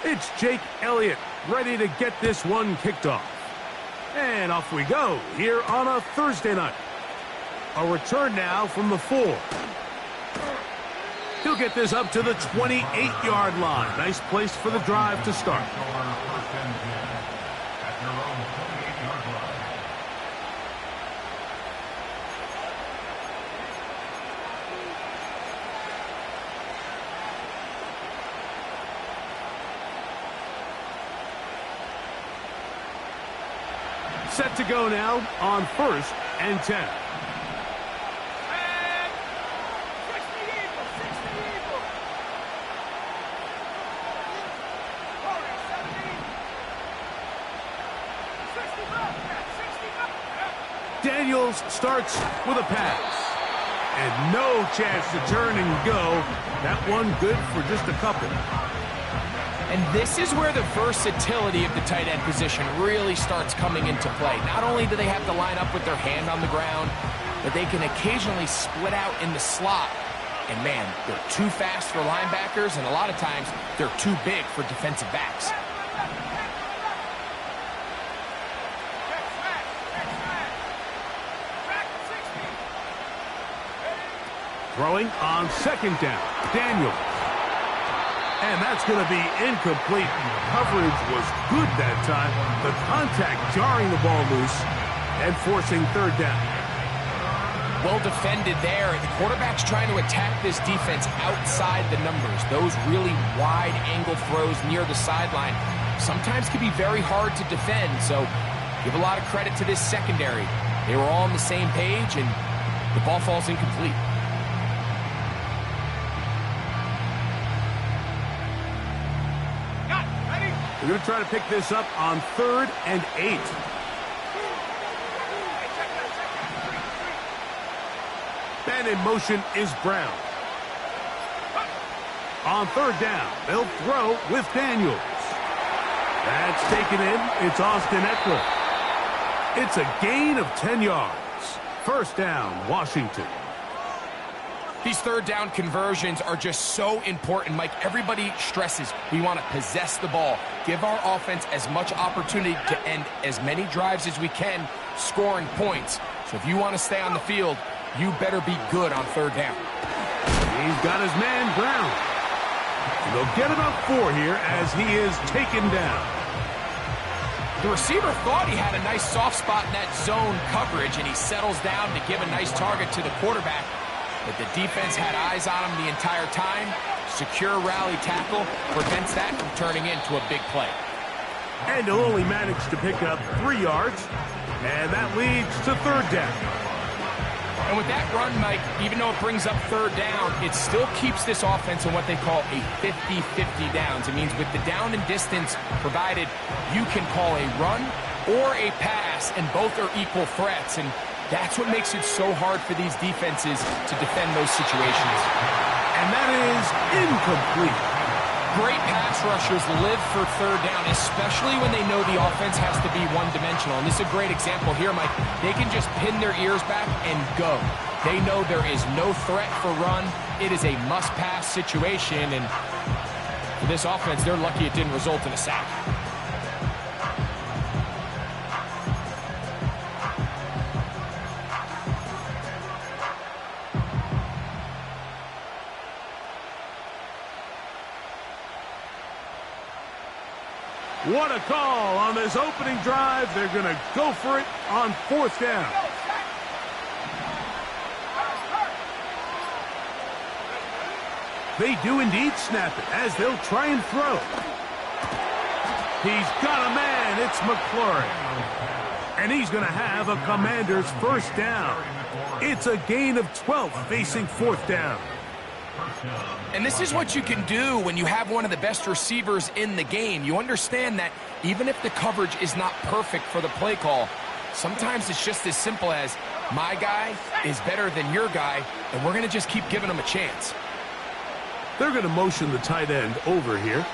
It's Jake Elliott ready to get this one kicked off. And off we go here on a Thursday night. A return now from the 4. He'll get this up to the 28-yard line. Nice place for the drive to start. Set to go now on 1st and 10. Daniels starts with a pass. And no chance to turn and go. That one good for just a couple. And this is where the versatility of the tight end position really starts coming into play. Not only do they have to line up with their hand on the ground, but they can occasionally split out in the slot. And man, they're too fast for linebackers, and a lot of times they're too big for defensive backs. Throwing on 2nd down, Daniels. And that's going to be incomplete. Coverage was good that time. The contact jarring the ball loose and forcing 3rd down. Well defended there. The quarterback's trying to attack this defense outside the numbers. Those really wide angle throws near the sideline sometimes can be very hard to defend. So give a lot of credit to this secondary. They were all on the same page, and the ball falls incomplete. We're going to try to pick this up on 3rd and 8. And in motion is Brown. On 3rd down, they'll throw with Daniels. That's taken in. It's Austin Ekeler. It's a gain of 10 yards. 1st down, Washington. These 3rd down conversions are just so important, Mike. Everybody stresses we want to possess the ball, give our offense as much opportunity to end as many drives as we can, scoring points. So if you want to stay on the field, you better be good on 3rd down. He's got his man Brown. And they'll get about 4 here as he is taken down. The receiver thought he had a nice soft spot in that zone coverage, and he settles down to give a nice target to the quarterback. But the defense had eyes on him the entire time. Secure rally tackle prevents that from turning into a big play. And he'll only manage to pick up 3 yards. And that leads to 3rd down. And with that run, Mike, even though it brings up 3rd down, it still keeps this offense in what they call a 50-50 downs. It means with the down and distance provided, you can call a run or a pass, and both are equal threats. And that's what makes it so hard for these defenses to defend those situations. And that is incomplete. Great pass rushers live for 3rd down, especially when they know the offense has to be one-dimensional. And this is a great example here, Mike. They can just pin their ears back and go. They know there is no threat for run. It is a must-pass situation. And for this offense, they're lucky it didn't result in a sack. What a call on this opening drive. They're going to go for it on 4th down. They do indeed snap it as they'll try and throw. He's got a man. It's McLaurin. And he's going to have a Commander's 1st down. It's a gain of 12 facing 4th down. And this is what you can do when you have one of the best receivers in the game. You understand that even if the coverage is not perfect for the play call, sometimes it's just as simple as my guy is better than your guy, and we're going to just keep giving him a chance. They're going to motion the tight end over here.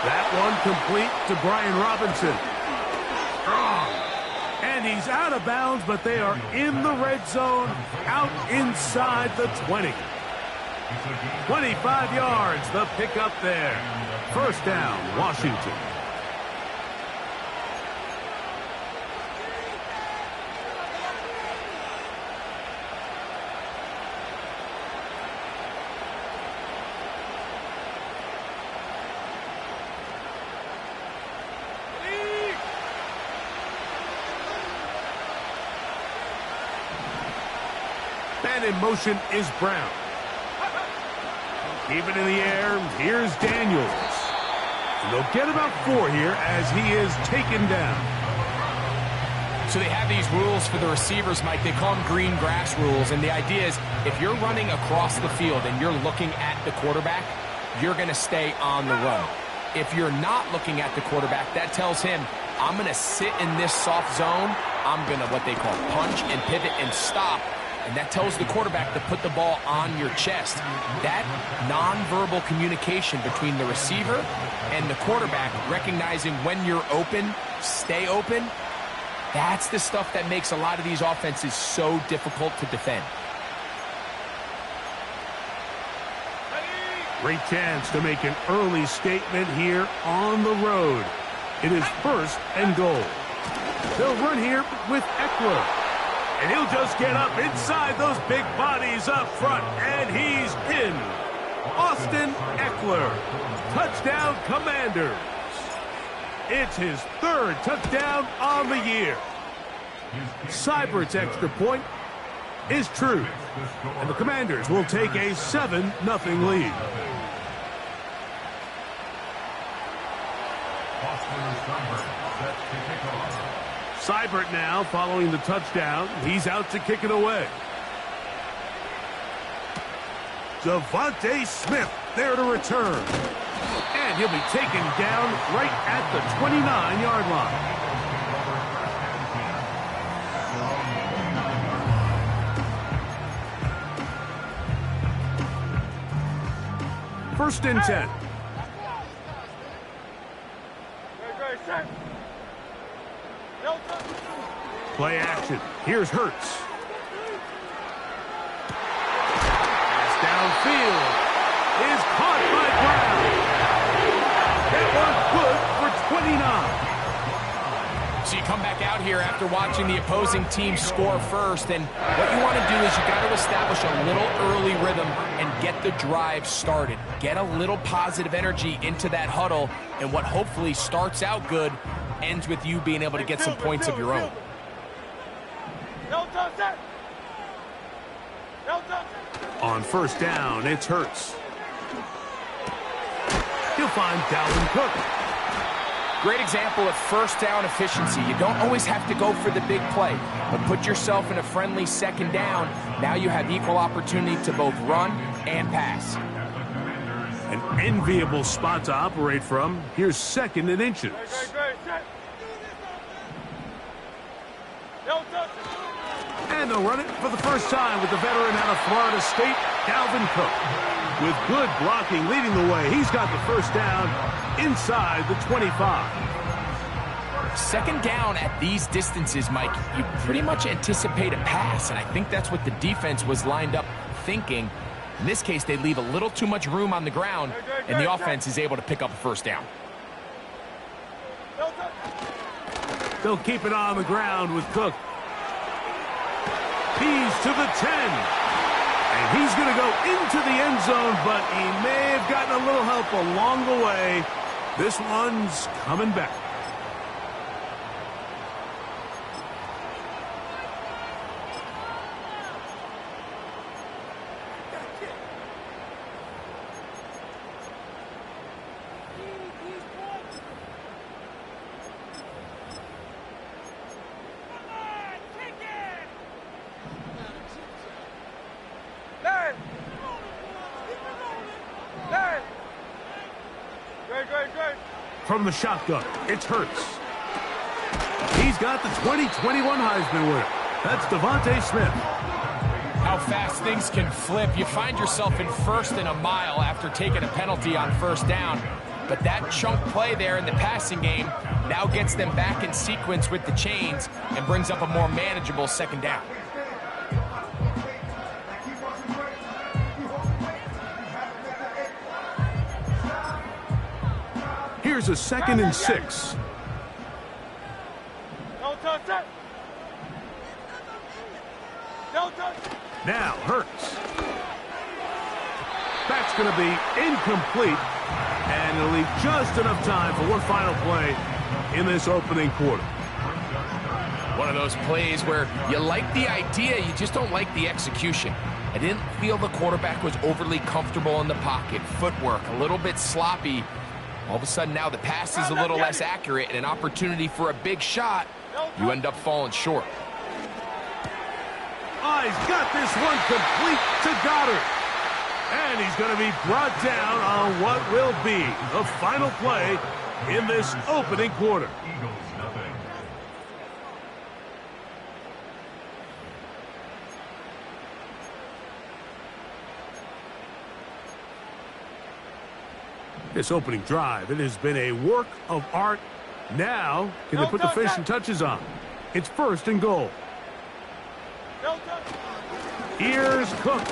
That one complete to Brian Robinson. And he's out of bounds, but they are in the red zone, out inside the 20. 25 yards, the pickup there. First down, Washington. And in motion is Brown. Keep it in the air. Here's Daniels. And they'll get about 4 here as he is taken down. So they have these rules for the receivers, Mike. They call them green grass rules. And the idea is if you're running across the field and you're looking at the quarterback, you're going to stay on the run. If you're not looking at the quarterback, that tells him, I'm going to sit in this soft zone. I'm going to what they call punch and pivot and stop. And that tells the quarterback to put the ball on your chest. That nonverbal communication between the receiver and the quarterback, recognizing when you're open, stay open, that's the stuff that makes a lot of these offenses so difficult to defend. Great chance to make an early statement here on the road. It is first and goal. They'll run here with Eckler. And he'll just get up inside those big bodies up front, and he's in. Austin Eckler, touchdown Commanders. It's his 3rd touchdown on the year. Seibert's extra point is true, and the Commanders will take a 7-0 lead. Seibert now following the touchdown. He's out to kick it away. Devontae Smith there to return. And he'll be taken down right at the 29-yard line. First and 10. Play action. Here's Hurts. Pass downfield is caught by Brown. That was good for 29. So you come back out here after watching the opposing team score first, and what you want to do is you got to establish a little early rhythm and get the drive started. Get a little positive energy into that huddle, and what hopefully starts out good ends with you being able to get some points of your own. On first down, it's Hurts. He'll find Dalvin Cook. Great example of first down efficiency. You don't always have to go for the big play, but put yourself in a friendly second down. Now you have equal opportunity to both run and pass. An enviable spot to operate from. Here's 2nd and inches. And they'll run it for the first time with the veteran out of Florida State, Dalvin Cook. With good blocking leading the way, he's got the first down inside the 25. Second down at these distances, Mike, you pretty much anticipate a pass, and I think that's what the defense was lined up thinking. In this case, they leave a little too much room on the ground, and the offense is able to pick up a first down. They'll keep it on the ground with Cook. He's to the 10. And he's going to go into the end zone, but he may have gotten a little help along the way. This one's coming back. From the shotgun, it's Hurts. He's got the 2021 Heisman winner. That's Devontae Smith. How fast things can flip. You find yourself in 1st and a mile after taking a penalty on first down. But that chunk play there in the passing game now gets them back in sequence with the chains and brings up a more manageable second down. Here's a 2nd and 6. Now Hurts. That's going to be incomplete, and it'll leave just enough time for one final play in this opening quarter. One of those plays where you like the idea, you just don't like the execution. I didn't feel the quarterback was overly comfortable in the pocket. Footwork a little bit sloppy. All of a sudden now the pass is a little less accurate, and an opportunity for a big shot, you end up falling short. Oh, he's got this one complete to Goddard. And he's going to be brought down on what will be the final play in this opening quarter. This opening drive, it has been a work of art. Now, can they put the finishing touches on? It's 1st and goal. Here's Cook.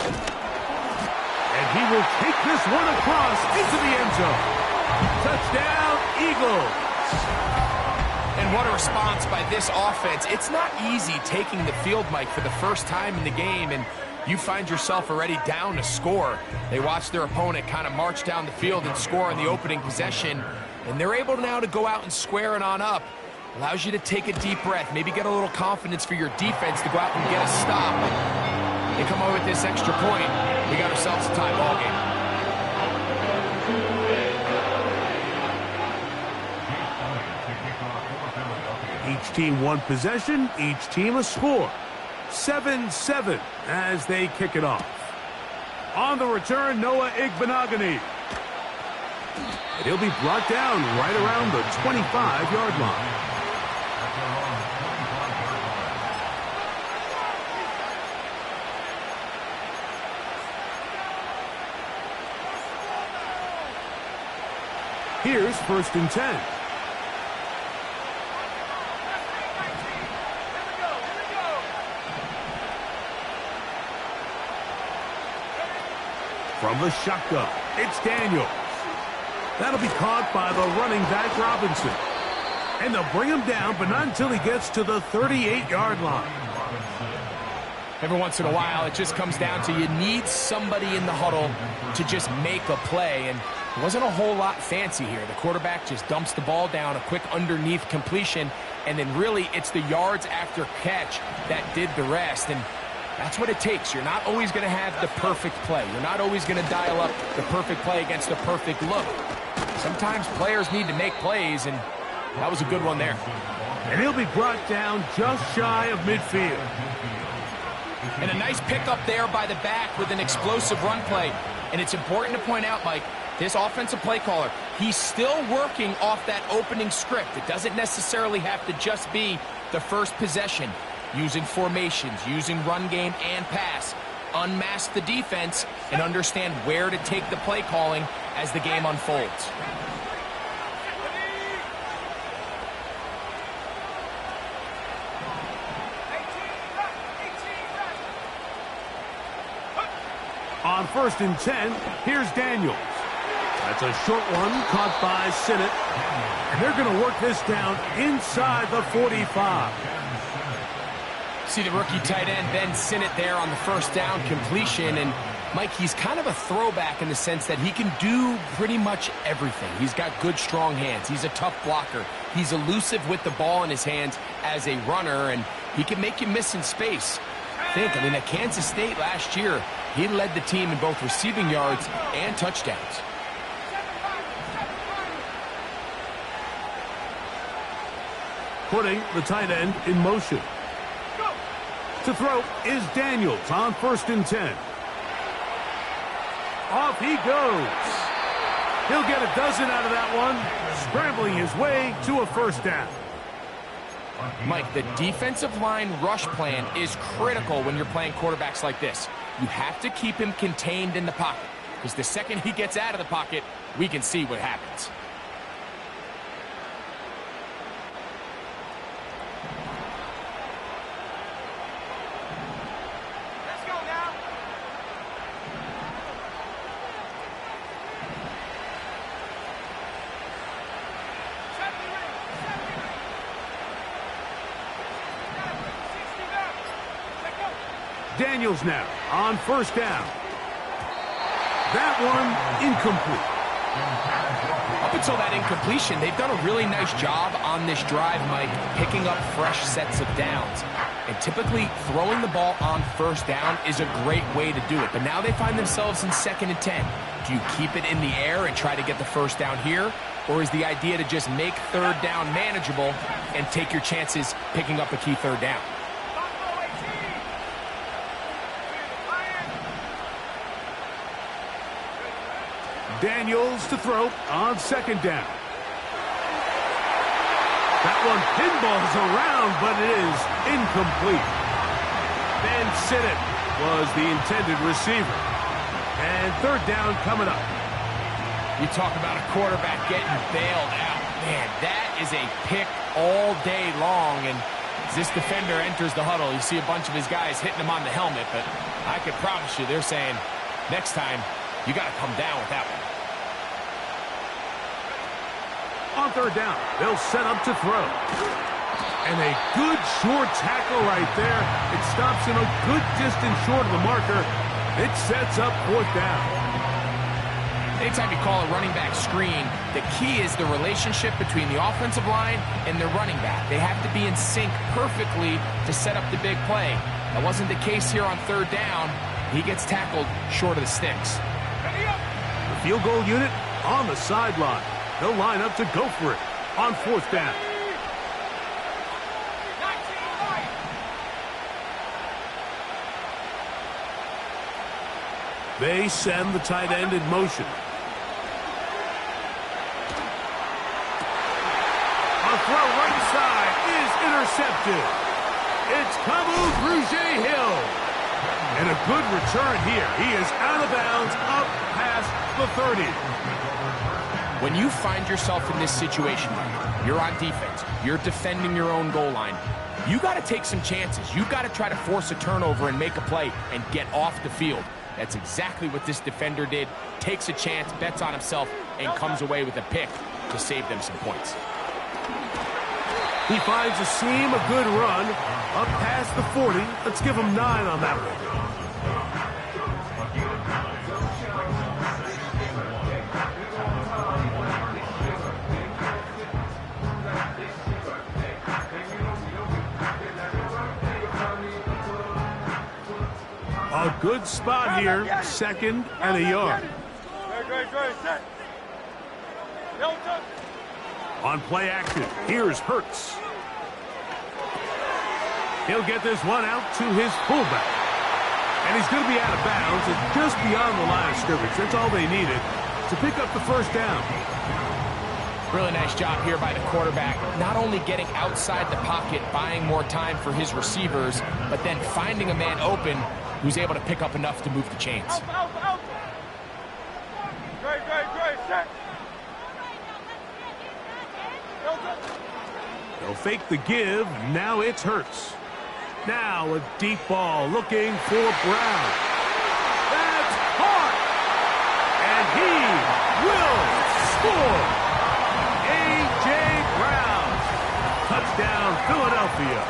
And he will take this one across into the end zone. Touchdown, Eagles. And what a response by this offense. It's not easy taking the field, Mike, for the first time in the game, and you find yourself already down to score. They watch their opponent kind of march down the field and score on the opening possession, and they're able now to go out and square it on up. Allows you to take a deep breath, maybe get a little confidence for your defense to go out and get a stop. They come over with this extra point. We got ourselves a tie ball game. Each team one possession, each team a score. 7-7 as they kick it off. On the return, Noah Igbinoghene. And he'll be brought down right around the 25-yard line. Here's 1st and 10. From the shotgun, it's Daniels. That'll be caught by the running back Robinson. And they'll bring him down, but not until he gets to the 38-yard line. Every once in a while, it just comes down to you need somebody in the huddle to just make a play, and it wasn't a whole lot fancy here. The quarterback just dumps the ball down, a quick underneath completion, and then really it's the yards after catch that did the rest, and that's what it takes. You're not always going to have the perfect play. You're not always going to dial up the perfect play against the perfect look. Sometimes players need to make plays, and that was a good one there. And he'll be brought down just shy of midfield. And a nice pickup there by the back with an explosive run play. And it's important to point out, Mike, this offensive play caller, he's still working off that opening script. It doesn't necessarily have to just be the first possession. Using formations, using run game and pass. Unmask the defense and understand where to take the play calling as the game unfolds. On 1st and 10, here's Daniels. That's a short one caught by Sinnott. And they're going to work this down inside the 45. See the rookie tight end Ben Sinnott there on the first down completion, and Mike, he's kind of a throwback in the sense that he can do pretty much everything. He's got good, strong hands. He's a tough blocker. He's elusive with the ball in his hands as a runner, and he can make you miss in space. I mean, at Kansas State last year, he led the team in both receiving yards and touchdowns. Putting the tight end in motion. To throw is Daniels on 1st and 10. Off he goes. He'll get a dozen out of that one, scrambling his way to a first down. Mike, the defensive line rush plan is critical when you're playing quarterbacks like this. You have to keep him contained in the pocket, because the second he gets out of the pocket, we can see what happens. Daniels now on first down. That one incomplete. Up until that incompletion, they've done a really nice job on this drive, Mike, picking up fresh sets of downs. And typically, throwing the ball on first down is a great way to do it. But now they find themselves in 2nd and 10. Do you keep it in the air and try to get the first down here? Or is the idea to just make third down manageable and take your chances picking up a key third down? Daniels to throw on 2nd down. That one pinballs around, but it is incomplete. Ben Sinnott was the intended receiver. And 3rd down coming up. You talk about a quarterback getting bailed out. Man, that is a pick all day long. And as this defender enters the huddle, you see a bunch of his guys hitting him on the helmet. But I can promise you, they're saying, next time, you got to come down with that one. On 3rd down, they'll set up to throw. And a good short tackle right there. It stops him a good distance short of the marker. It sets up 4th down. Anytime you call a running back screen, the key is the relationship between the offensive line and the running back. They have to be in sync perfectly to set up the big play. That wasn't the case here on 3rd down. He gets tackled short of the sticks. The field goal unit on the sideline. They'll line up to go for it on 4th down. They send the tight end in motion. A throw right side is intercepted. It's Kamu Grugier-Hill. And a good return here. He is out of bounds up past the 30. When you find yourself in this situation, you're on defense, you're defending your own goal line, you got to take some chances. You got to try to force a turnover and make a play and get off the field. That's exactly what this defender did. Takes a chance, bets on himself, and comes away with a pick to save them some points. He finds a seam, a good run, up past the 40. Let's give him 9 on that one. A good spot here, 2nd and a yard. On play action, here's Hurts. He'll get this one out to his fullback. And he's going to be out of bounds. It's just beyond the line of scrimmage. That's all they needed to pick up the 1st down. Really nice job here by the quarterback, not only getting outside the pocket, buying more time for his receivers, but then finding a man open who's able to pick up enough to move the chains. They'll fake the give. Now it's Hurts. Now a deep ball looking for Brown. That's caught. And he will score. A.J. Brown. Touchdown, Philadelphia.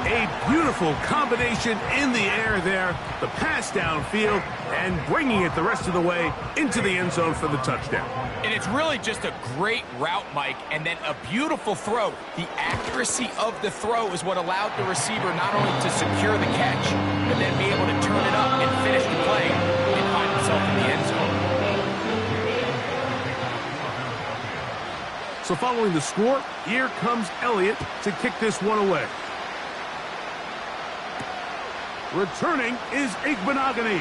A beautiful combination in the air there. The pass downfield and bringing it the rest of the way into the end zone for the touchdown. And it's really just a great route, Mike, and then a beautiful throw. The accuracy of the throw is what allowed the receiver not only to secure the catch, but then be able to turn it up and finish the play and find himself in the end zone. So following the score, here comes Elliott to kick this one away. Returning is Igbenogany.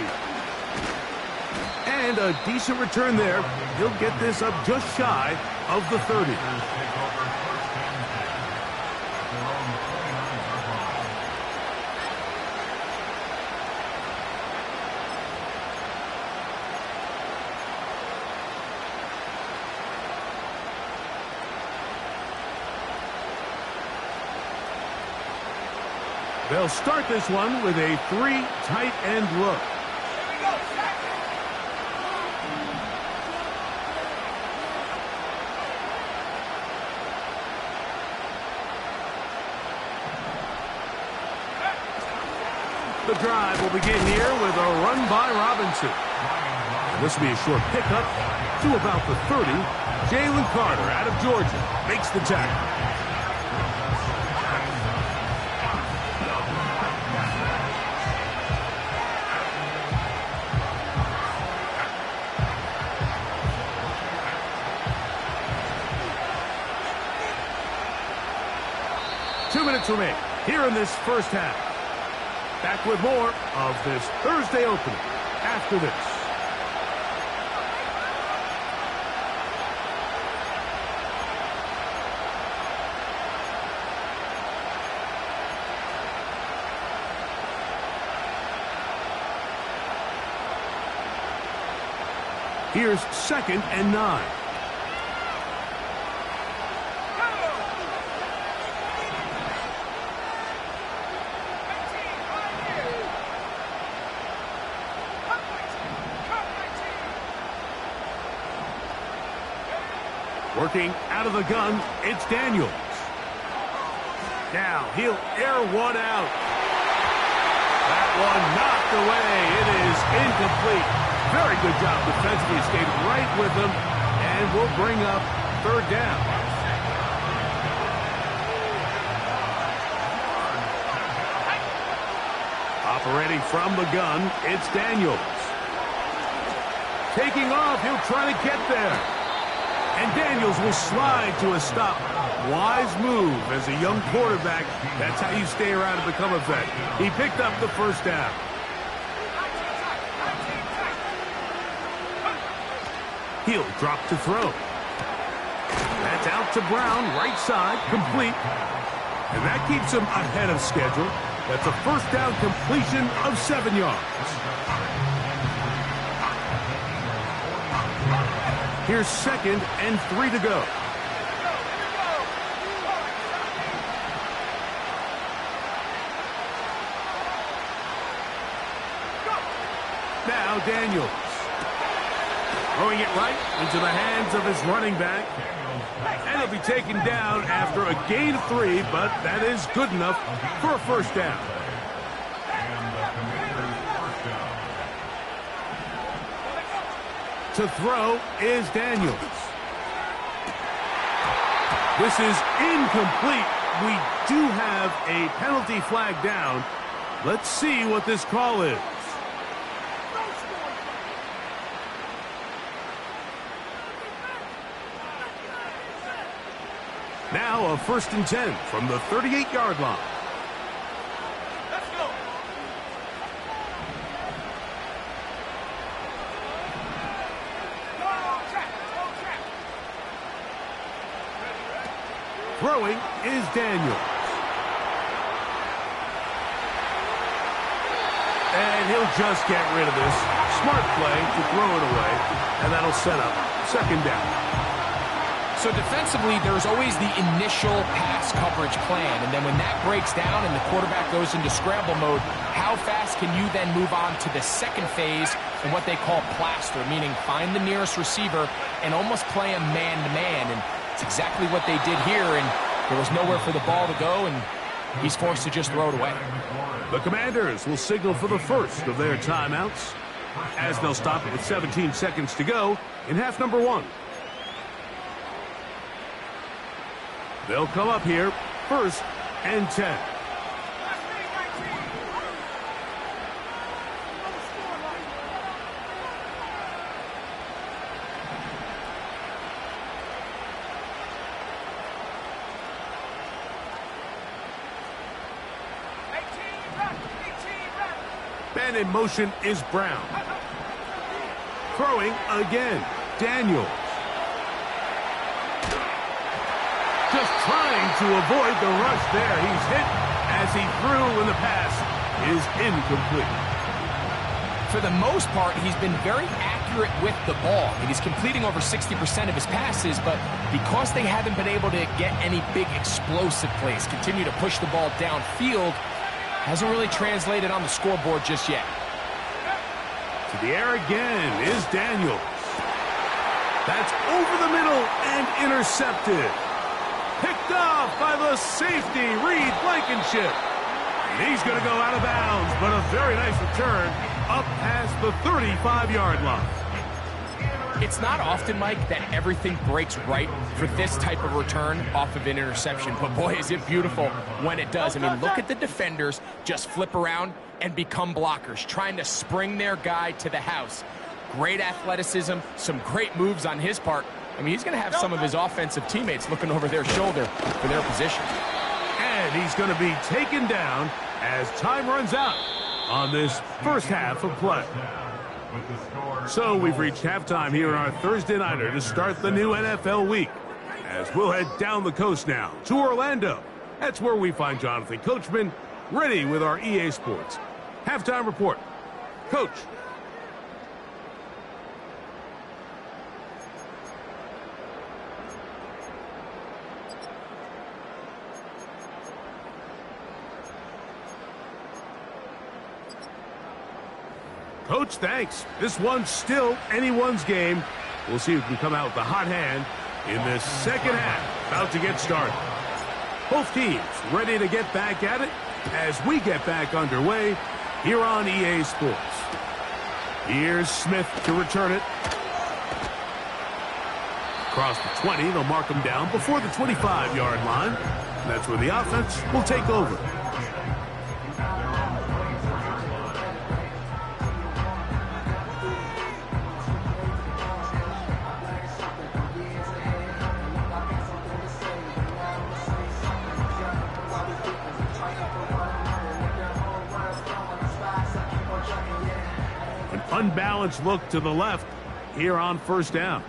And a decent return there. He'll get this up just shy of the 30. They'll start this one with a 3 tight end look. The the drive will begin here with a run by Robinson. And this will be a short pickup to about the 30. Jalen Carter out of Georgia makes the tackle. Remaining here in this first half. Back with more of this Thursday opener after this. Here's 2nd and 9. Working out of the gun, it's Daniels. Now he'll air one out. That one knocked away. It is incomplete. Very good job defensively. Stayed right with them, and will bring up 3rd down. Operating from the gun, it's Daniels. Taking off, he'll try to get there. And Daniels will slide to a stop. Wise move as a young quarterback. That's how you stay around and become a vet. He picked up the 1st down. He'll drop to throw. That's out to Brown, right side, complete. And that keeps him ahead of schedule. That's a 1st down completion of 7 yards. Here's 2nd and 3 to go. Now Daniels. Throwing it right into the hands of his running back. And he'll be taken down after a gain of 3, but that is good enough for a 1st down. To throw is Daniels. This is incomplete. We do have a penalty flag down. Let's see what this call is. Now a 1st and 10 from the 38-yard line. Throwing is Daniels. And he'll just get rid of this. Smart play to throw it away. And that'll set up 2nd down. So defensively, there's always the initial pass coverage plan. And then when that breaks down and the quarterback goes into scramble mode, how fast can you then move on to the 2nd phase and what they call plaster, meaning find the nearest receiver and almost play him man-to-man. And it's exactly what they did here, and there was nowhere for the ball to go, and he's forced to just throw it away. The Commanders will signal for the first of their timeouts as they'll stop it with 17 seconds to go in half number 1. They'll come up here, 1st and 10. And in motion is Brown. Throwing again, Daniels. Just trying to avoid the rush there. He's hit as he threw when the pass is incomplete. For the most part, he's been very accurate with the ball. And he's completing over 60% of his passes, but because they haven't been able to get any big explosive plays, continue to push the ball downfield, hasn't really translated on the scoreboard just yet. To the air again is Daniels. That's over the middle and intercepted. Picked off by the safety, Reed Blankenship. And he's going to go out of bounds, but a very nice return up past the 35-yard line. It's not often, Mike, that everything breaks right for this type of return off of an interception. But, boy, is it beautiful when it does. I mean, look at the defenders just flip around and become blockers, trying to spring their guy to the house. Great athleticism, some great moves on his part. I mean, he's going to have some of his offensive teammates looking over their shoulder for their position. And he's going to be taken down as time runs out on this first half of play. So we've reached halftime here in our Thursday Nighter to start the new NFL week, as we'll head down the coast now to Orlando. That's where we find Jonathan Coachman ready with our EA Sports halftime report. Coach. Coach, thanks. This one's still anyone's game. We'll see who can come out with the hot hand in this second half. About to get started. Both teams ready to get back at it as we get back underway here on EA Sports. Here's Smith to return it. Across the 20, they'll mark him down before the 25-yard line. And that's where the offense will take over. Unbalanced look to the left here on first down.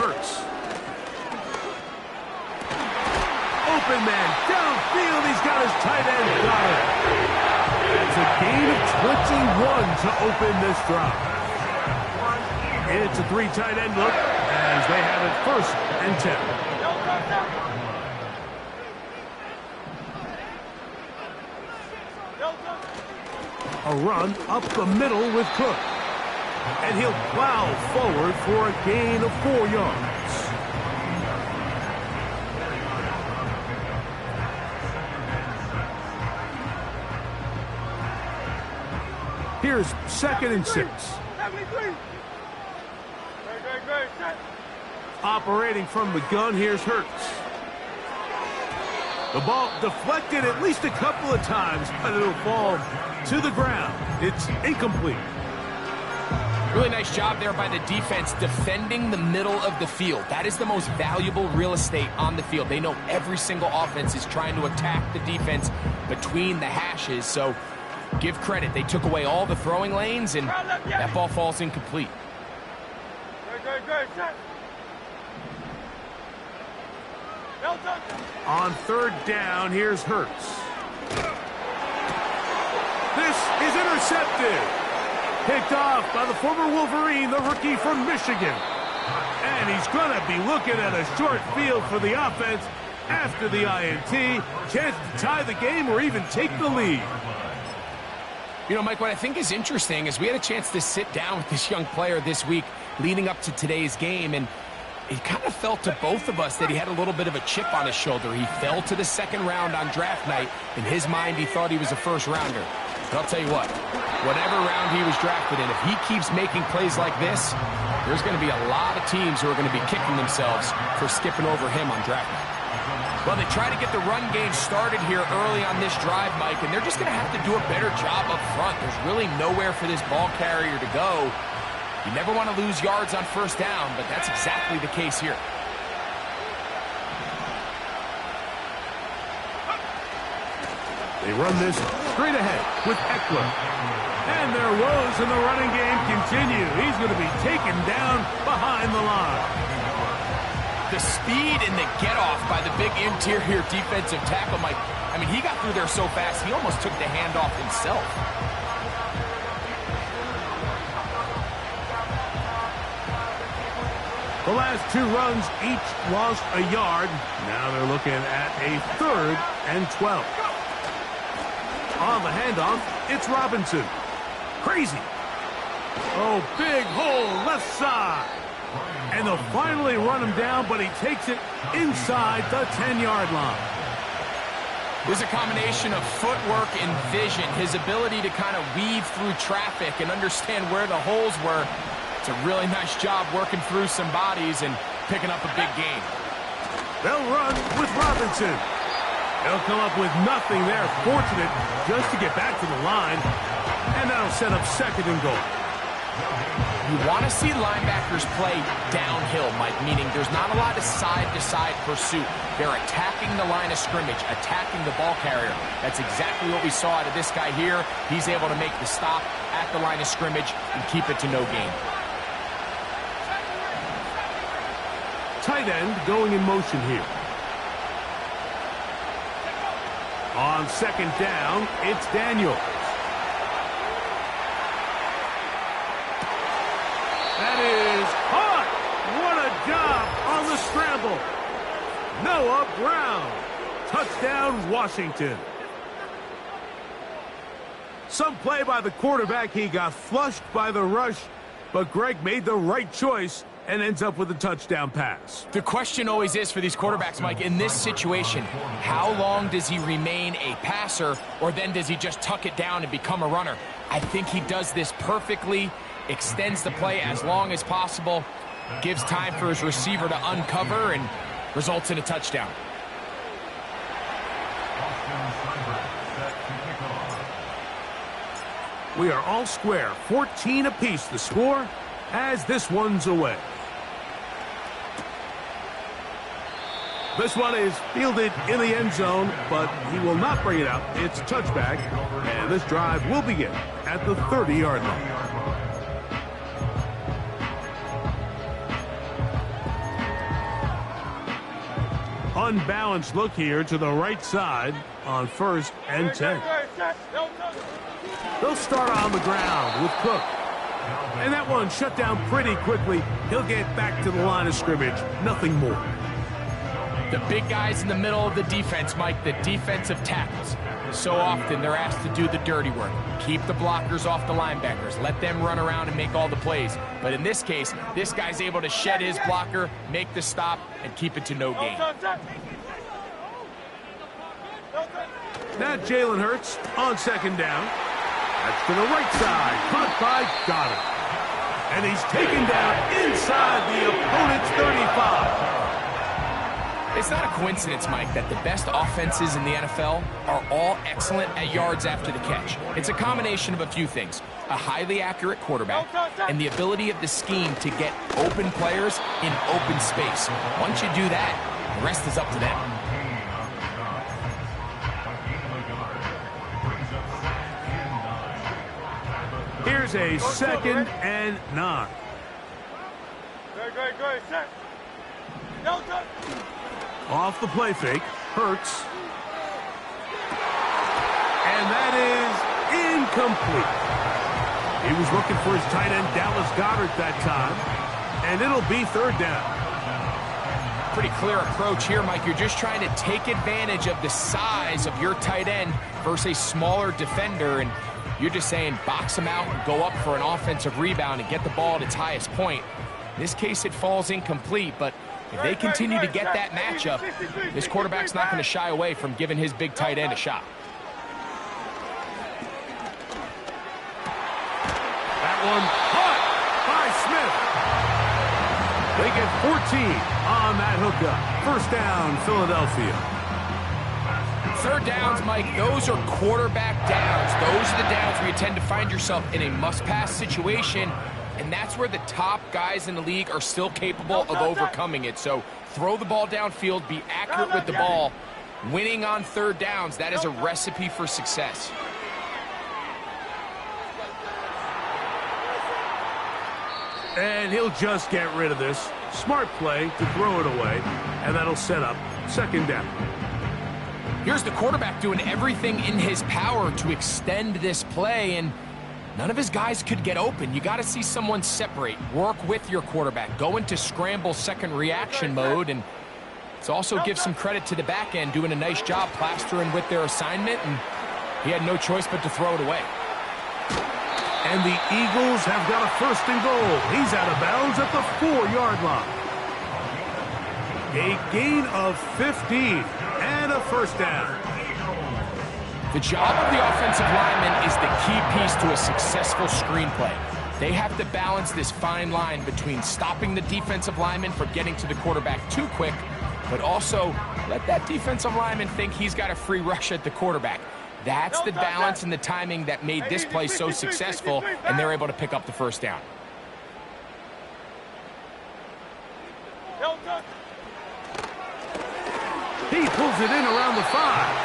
Hurts. Open man downfield. He's got his tight end. Got it. It's a gain of 21 to open this drive. It's a three tight end look as they have it first and 10. A run up the middle with Cook. And he'll plow forward for a gain of 4 yards. Here's 2nd and 6. Operating from the gun, here's Hurts. The ball deflected at least a couple of times, but it'll fall to the ground. It's incomplete. Really nice job there by the defense defending the middle of the field. That is the most valuable real estate on the field. They know every single offense is trying to attack the defense between the hashes, so give credit. They took away all the throwing lanes, and that ball falls incomplete. On 3rd down, here's Hurts. This is intercepted. Picked off by the former Wolverine, the rookie from Michigan. And he's going to be looking at a short field for the offense after the INT. Chance to tie the game or even take the lead. You know, Mike, what I think is interesting is we had a chance to sit down with this young player this week leading up to today's game, and it kind of felt to both of us that he had a little bit of a chip on his shoulder. He fell to the 2nd round on draft night. In his mind, he thought he was a first-rounder. But I'll tell you what, whatever round he was drafted in, if he keeps making plays like this, there's going to be a lot of teams who are going to be kicking themselves for skipping over him on draft night. Well, they try to get the run game started here early on this drive, Mike, and they're just going to have to do a better job up front. There's really nowhere for this ball carrier to go. You never want to lose yards on first down, but that's exactly the case here. They run this straight ahead with Eckler. And their woes in the running game continue. He's going to be taken down behind the line. The speed and the get-off by the big interior defensive tackle, Mike. I mean, he got through there so fast, he almost took the handoff himself. The last 2 runs each lost a yard. Now they're looking at a 3rd and 12. On the handoff, it's Robinson. Crazy. Oh, big hole left side. And they'll finally run him down, but he takes it inside the 10-yard line. It was a combination of footwork and vision, his ability to kind of weave through traffic and understand where the holes were. It's a really nice job working through some bodies and picking up a big gain. They'll run with Robinson. They'll come up with nothing there. Fortunate just to get back to the line. And that'll set up 2nd and goal. You want to see linebackers play downhill, Mike, meaning there's not a lot of side-to-side pursuit. They're attacking the line of scrimmage, attacking the ball carrier. That's exactly what we saw out of this guy here. He's able to make the stop at the line of scrimmage and keep it to no gain. Tight end going in motion here. On 2nd down, it's Daniels. That is hot. What a job on the scramble. Noah Brown. Touchdown, Washington. Some play by the quarterback. He got flushed by the rush, but Greg made the right choice and ends up with a touchdown pass. The question always is for these quarterbacks, Mike, in this situation, how long does he remain a passer, or then does he just tuck it down and become a runner? I think he does this perfectly, extends the play as long as possible, gives time for his receiver to uncover, and results in a touchdown. We are all square, 14 apiece the score as this one's away. This one is fielded in the end zone, but he will not bring it out. It's touchback, and this drive will begin at the 30-yard line. Unbalanced look here to the right side on 1st and 10. They'll start on the ground with Cook. And that one shut down pretty quickly. He'll get back to the line of scrimmage. Nothing more. The big guys in the middle of the defense, Mike, the defensive tackles. So often they're asked to do the dirty work. Keep the blockers off the linebackers. Let them run around and make all the plays. But in this case, this guy's able to shed his blocker, make the stop, and keep it to no gain. Now Jalen Hurts on 2nd down. That's to the right side. Caught by Goddard. And he's taken down inside the opponent's 35. It's not a coincidence, Mike, that the best offenses in the NFL are all excellent at yards after the catch. It's a combination of a few things. A highly accurate quarterback and the ability of the scheme to get open players in open space. Once you do that, the rest is up to them. Here's a 2nd and 9. Off the play fake, Hurts. And that is incomplete. He was looking for his tight end, Dallas Goedert, that time. And it'll be 3rd down. Pretty clear approach here, Mike. You're just trying to take advantage of the size of your tight end versus a smaller defender, and you're just saying box him out and go up for an offensive rebound and get the ball at its highest point. In this case, it falls incomplete, but if they continue to get that matchup, this quarterback's not going to shy away from giving his big tight end a shot. That one caught by Smith. They get 14 on that hookup. 1st down, Philadelphia. 3rd downs, Mike, those are quarterback downs. Those are the downs where you tend to find yourself in a must-pass situation, and that's where the top guys in the league are still capable of overcoming it. So throw the ball downfield, be accurate with the ball. Winning on 3rd downs, that is a recipe for success. And he'll just get rid of this. Smart play to throw it away, and that'll set up 2nd down. Here's the quarterback doing everything in his power to extend this play, and none of his guys could get open. You got to see someone separate, work with your quarterback, go into scramble 2nd reaction mode, and it's also give some credit to the back end doing a nice job plastering with their assignment, and he had no choice but to throw it away. And the Eagles have got a 1st and goal. He's out of bounds at the 4-yard line. A gain of 15 and a 1st down. The job of the offensive lineman is the key piece to a successful screenplay. They have to balance this fine line between stopping the defensive lineman from getting to the quarterback too quick, but also let that defensive lineman think he's got a free rush at the quarterback. That's the balance and the timing that made this play so successful, and they're able to pick up the 1st down. He pulls it in around the 5.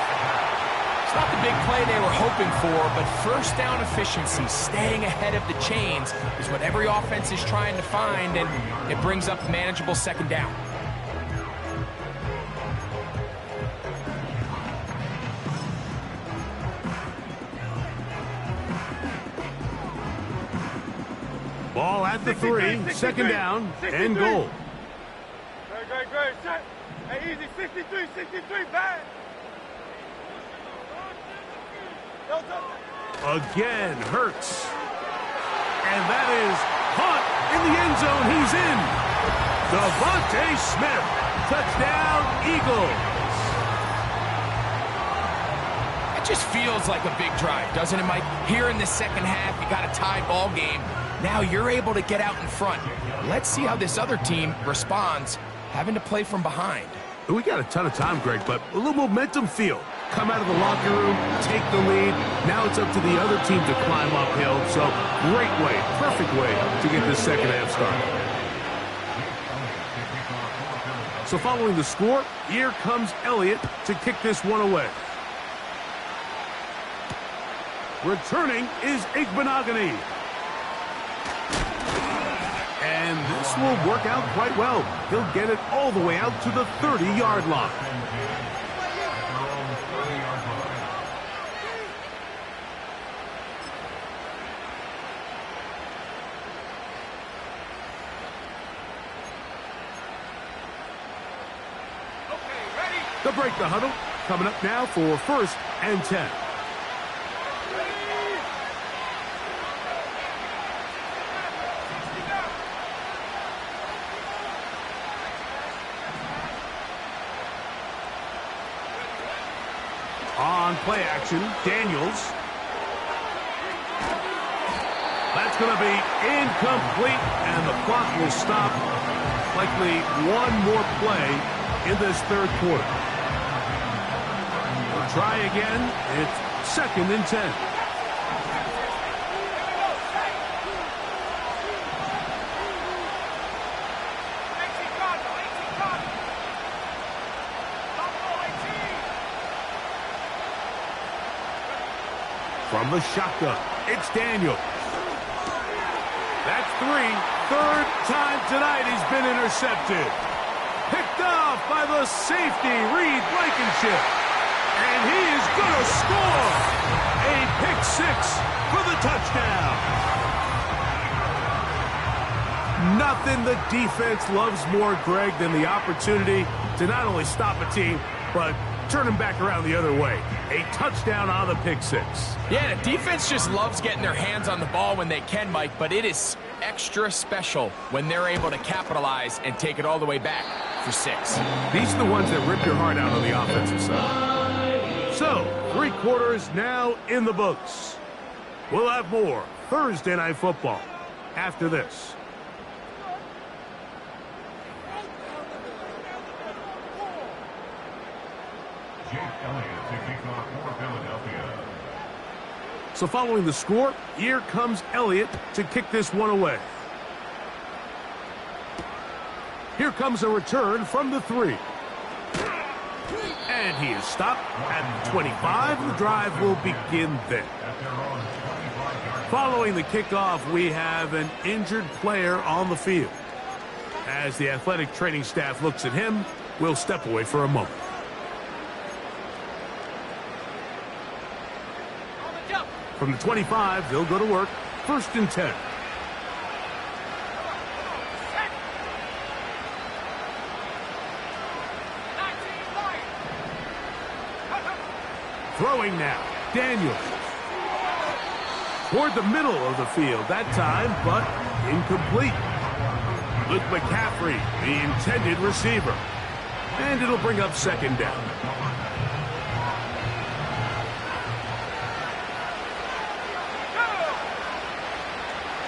It's not the big play they were hoping for, but 1st down efficiency, staying ahead of the chains, is what every offense is trying to find, and it brings up manageable 2nd down. Ball at the 3, 2nd down, and goal. Great. Hey, easy, 63, back. Again, Hurts. And that is caught in the end zone. He's in. Devontae Smith. Touchdown, Eagles. It just feels like a big drive, doesn't it, Mike? Here in the 2nd half, you got a tied ball game. Now you're able to get out in front. Let's see how this other team responds, having to play from behind. We got a ton of time, Greg, but a little momentum feel. Come out of the locker room, take the lead. Now it's up to the other team to climb uphill. So great way, perfect way to get this 2nd half started. So following the score, here comes Elliott to kick this one away. Returning is Igbenogany. And this will work out quite well. He'll get it all the way out to the 30-yard line. They'll break the huddle. Coming up now for 1st and 10. On play action, Daniels. That's going to be incomplete, and the clock will stop. Likely one more play in this 3rd quarter. We'll try again. It's 2nd and 10. From the shotgun, it's Daniels. That's 3. 3rd time tonight he's been intercepted. Picked off by the safety, Reed Blankenship. And he is going to score. A pick 6 for the touchdown. Nothing the defense loves more, Greg, than the opportunity to not only stop a team, but turn them back around the other way. A touchdown on the pick 6. Yeah, the defense just loves getting their hands on the ball when they can, Mike, but it is extra special when they're able to capitalize and take it all the way back for 6. These are the ones that rip your heart out on the offensive side. So, 3 quarters now in the books. We'll have more Thursday Night Football after this. So following the score, here comes Elliott to kick this one away. Here comes a return from the 3. And he is stopped at the 25. The drive will begin then. Following the kickoff, we have an injured player on the field. As the athletic training staff looks at him, we'll step away for a moment. From the 25, they'll go to work. 1st and 10. Throwing now, Daniels. toward the middle of the field that time, but incomplete. Luke McCaffrey, the intended receiver. And it'll bring up second down.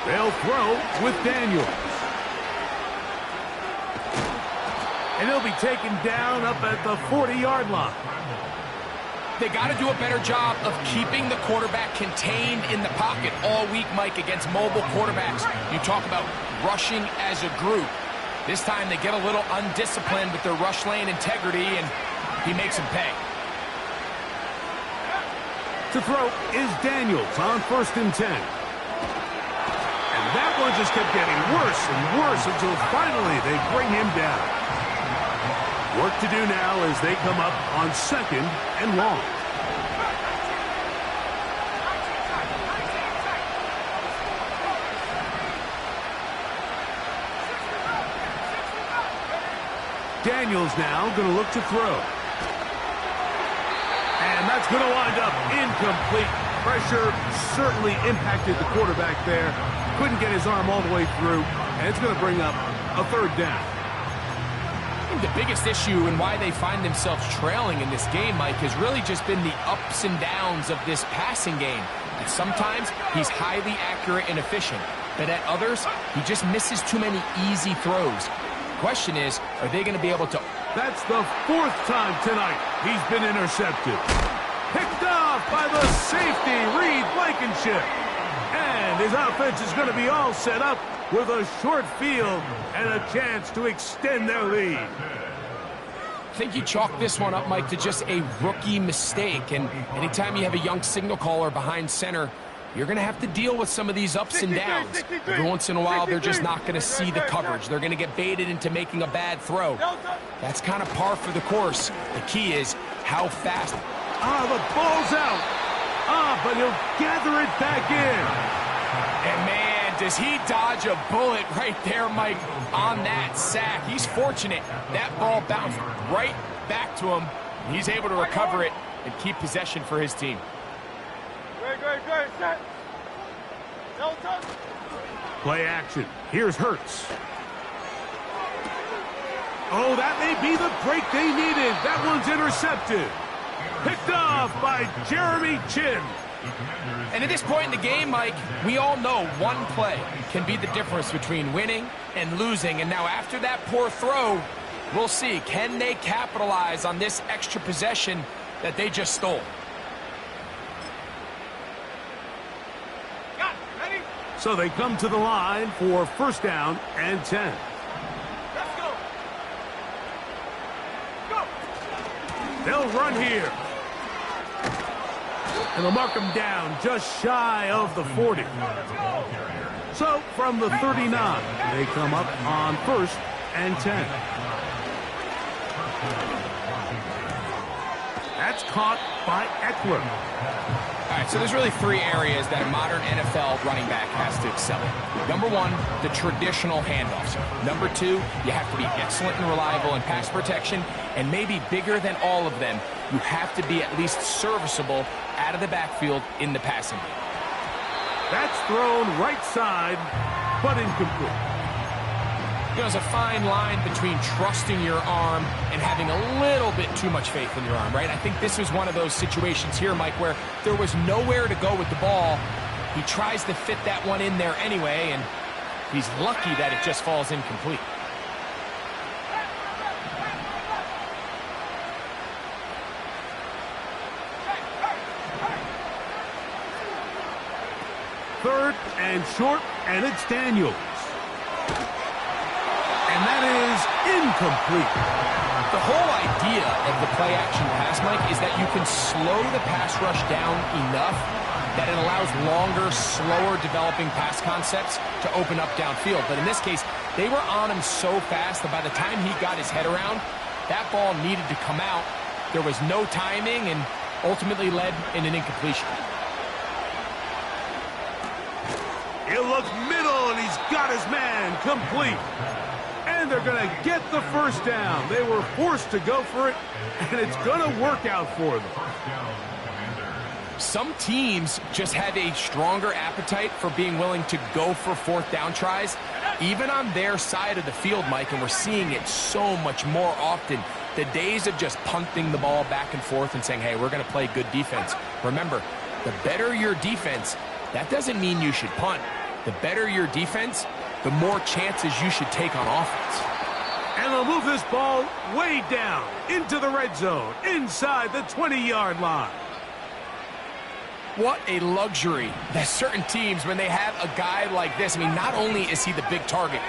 They'll throw with Daniels. And he'll be taken down up at the 40-yard line. They got to do a better job of keeping the quarterback contained in the pocket all week, Mike, against mobile quarterbacks. You talk about rushing as a group. This time they get a little undisciplined with their rush lane integrity, and he makes them pay. To throw is Daniels on 1st and 10. And that one just kept getting worse and worse until finally they bring him down. Work to do now as they come up on 2nd and long. Daniels now going to look to throw. And that's going to wind up incomplete. Pressure certainly impacted the quarterback there. Couldn't get his arm all the way through. And it's going to bring up a 3rd down. The biggest issue and why they find themselves trailing in this game, Mike, has really just been the ups and downs of this passing game. And sometimes he's highly accurate and efficient, but at others, he just misses too many easy throws. Question is, are they going to be able to... That's the 4th time tonight he's been intercepted. Picked off by the safety, Reed Blankenship. And his offense is going to be all set up with a short field and a chance to extend their lead. I think you chalk this one up, Mike, to just a rookie mistake. And anytime you have a young signal caller behind center, you're going to have to deal with some of these ups and downs. Every once in a while, they're just not going to see the coverage. They're going to get baited into making a bad throw. That's kind of par for the course. The key is how fast... The ball's out. But he'll gather it back in. And man, does he dodge a bullet right there, Mike, on that sack. He's fortunate. That ball bounced right back to him. He's able to recover it and keep possession for his team. Great, set. Play action. Here's Hurts. Oh, that may be the break they needed. That one's intercepted. Picked off by Jeremy Chinn. And at this point in the game, Mike, we all know one play can be the difference between winning and losing. And now after that poor throw, we'll see. Can they capitalize on this extra possession that they just stole? So they come to the line for 1st down and 10. Let's go. They'll run here. And they'll mark them down just shy of the 40. So from the 39, they come up on 1st and 10. That's caught by Eckler. All right, so there's really 3 areas that a modern NFL running back has to excel in. Number 1, the traditional handoffs. Number 2, you have to be excellent and reliable in pass protection. And maybe bigger than all of them, you have to be at least serviceable out of the backfield in the passing game. That's thrown right side, but incomplete. You know, there's a fine line between trusting your arm and having a little bit too much faith in your arm, right? I think this was one of those situations here, Mike, where there was nowhere to go with the ball. He tries to fit that one in there anyway, and he's lucky that it just falls incomplete. Third and short, and it's Daniels. And that is incomplete. The whole idea of the play-action pass, Mike, is that you can slow the pass rush down enough that it allows longer, slower developing pass concepts to open up downfield. But in this case, they were on him so fast that by the time he got his head around, that ball needed to come out. There was no timing and ultimately led in an incompletion. He'll look middle, and he's got his man complete. And they're going to get the 1st down. They were forced to go for it, and it's going to work out for them. Some teams just have a stronger appetite for being willing to go for fourth down tries, even on their side of the field, Mike, and we're seeing it so much more often. The days of just punting the ball back and forth and saying, hey, we're going to play good defense. Remember, the better your defense, that doesn't mean you should punt. The better your defense, the more chances you should take on offense. And they'll move this ball way down into the red zone, inside the 20-yard line. What a luxury that certain teams, when they have a guy like this, I mean, not only is he the big target,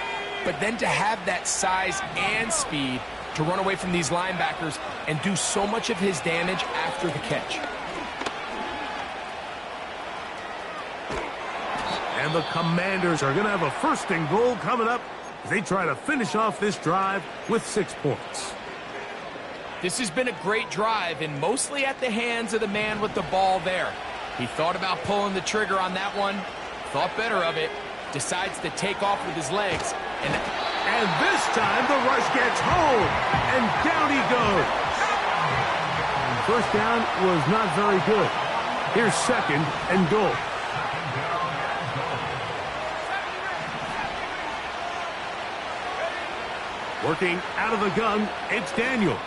but then to have that size and speed to run away from these linebackers and do so much of his damage after the catch. And the Commanders are going to have a first and goal coming up as they try to finish off this drive with 6 points. This has been a great drive, and mostly at the hands of the man with the ball there. He thought about pulling the trigger on that one, thought better of it, decides to take off with his legs. And this time the rush gets home, and down he goes. First down was not very good. Here's second and goal. Working out of the gun, it's Daniels.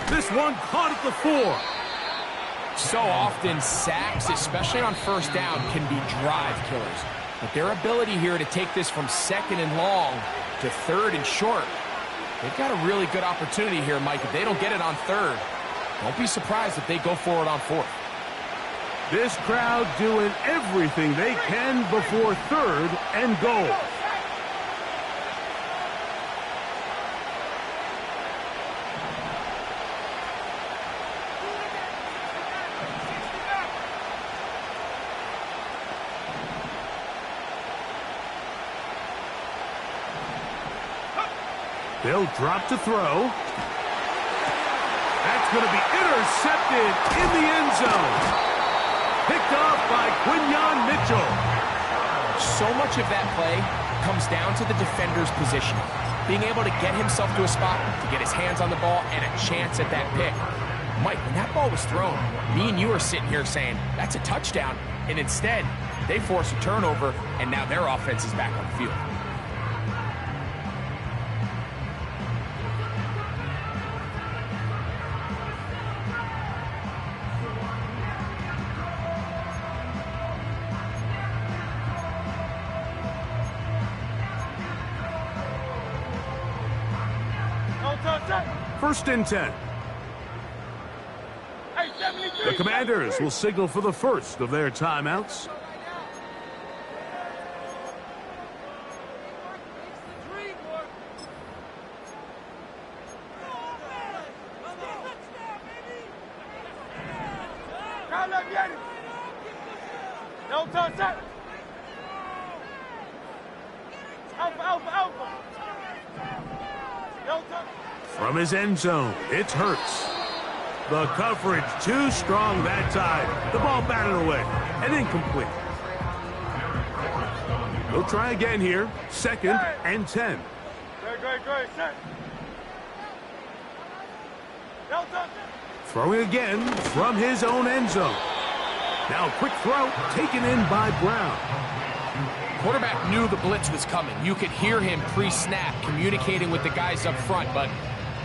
This one caught at the 4. So often, sacks, especially on first down, can be drive killers. But their ability here to take this from second and long to third and short, they've got a really good opportunity here, Mike. If they don't get it on third, don't be surprised if they go for it on fourth. This crowd doing everything they can before third and goal. They'll drop to throw. That's going to be intercepted in the end zone. Picked off by Quinyon Mitchell. So much of that play comes down to the defender's position. Being able to get himself to a spot, to get his hands on the ball, and a chance at that pick. Mike, when that ball was thrown, me and you are sitting here saying, that's a touchdown. And instead, they force a turnover, and now their offense is back on the field. First and 10. The Commanders will signal for the first of their timeouts. From his end zone, it's Hurts. The coverage too strong that time. The ball batted away and incomplete. He'll try again here. Second and 10. Great, set. Throwing again from his own end zone. Now a quick throw taken in by Brown. Quarterback knew the blitz was coming. You could hear him pre-snap communicating with the guys up front, but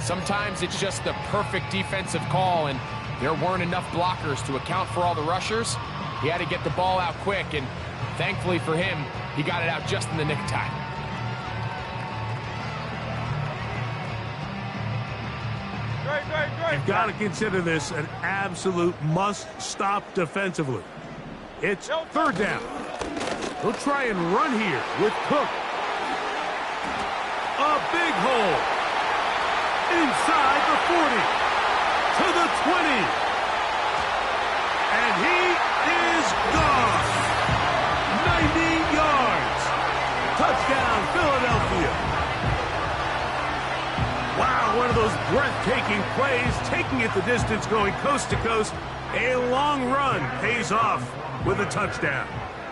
sometimes it's just the perfect defensive call, and there weren't enough blockers to account for all the rushers. He had to get the ball out quick, and thankfully for him, he got it out just in the nick of time. You've got to consider this an absolute must-stop defensively. It's third down. He'll try and run here with Cook. A big hole. Inside the 40. To the 20. And he is gone. 90 yards. Touchdown, Philadelphia. Wow, one of those breathtaking plays, taking it the distance, going coast to coast. A long run pays off with a touchdown.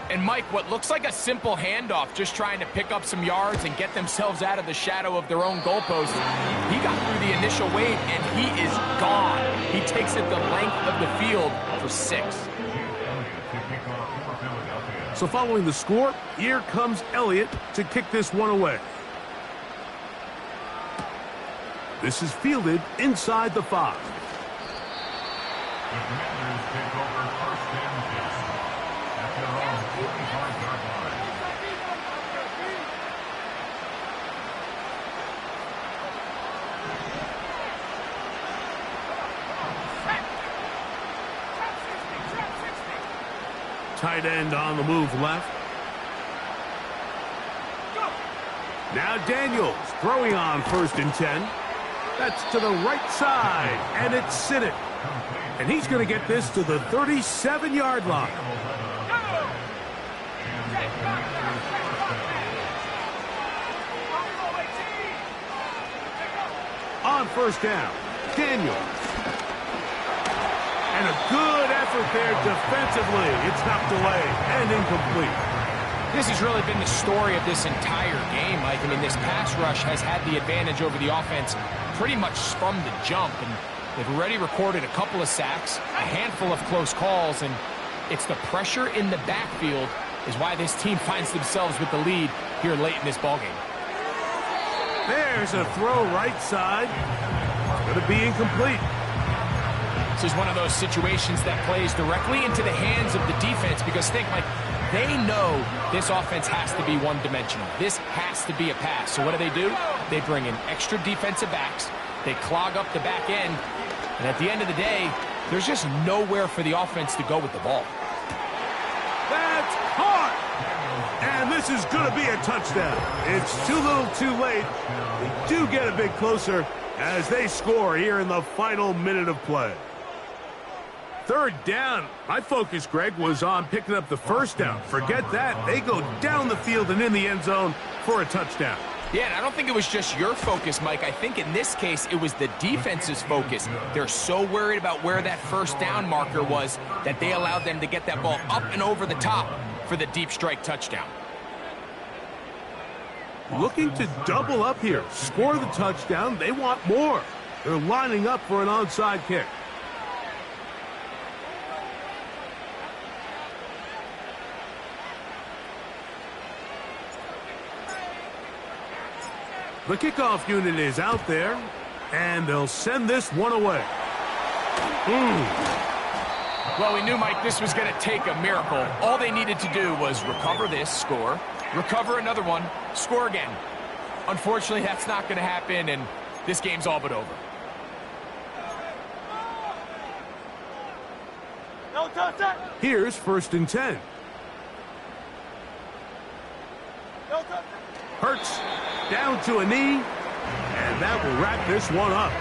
And Mike, what looks like a simple handoff, just trying to pick up some yards and get themselves out of the shadow of their own goalpost. He got through the initial wave, and he is gone. He takes it the length of the field for 6. So following the score, here comes Elliott to kick this one away. This is fielded inside the 5. The Commanders take over first and 10 at their own 45-yard line. Tight end on the move left. Now Daniels throwing on first and 10. That's to the right side, and it's Sinnott. And he's going to get this to the 37-yard line. On first down, Daniels. And a good effort there defensively. It's knocked away and incomplete. This has really been the story of this entire game, Mike. I mean, this pass rush has had the advantage over the offense pretty much from the jump. And they've already recorded a couple of sacks, a handful of close calls, and it's the pressure in the backfield is why this team finds themselves with the lead here late in this ballgame. There's a throw right side. It's going to be incomplete. This is one of those situations that plays directly into the hands of the defense because think, like, they know this offense has to be one-dimensional. This has to be a pass. So what do? They bring in extra defensive backs. They clog up the back end. And at the end of the day, there's just nowhere for the offense to go with the ball. That's caught! And this is going to be a touchdown. It's too little too late. They do get a bit closer as they score here in the final minute of play. Third down. My focus, Greg, was on picking up the first down. Forget that. They go down the field and in the end zone for a touchdown. Yeah, and I don't think it was just your focus, Mike. I think in this case, it was the defense's focus. They're so worried about where that first down marker was that they allowed them to get that ball up and over the top for the deep strike touchdown. Looking to double up here. Score the touchdown. They want more. They're lining up for an onside kick. The kickoff unit is out there, and they'll send this one away. Well, we knew, Mike, this was going to take a miracle. All they needed to do was recover this, score, recover another one, score again. Unfortunately, that's not going to happen, and this game's all but over. No touchdown. Here's first and 10. No touchdown. Hurts down to a knee, and that will wrap this one up.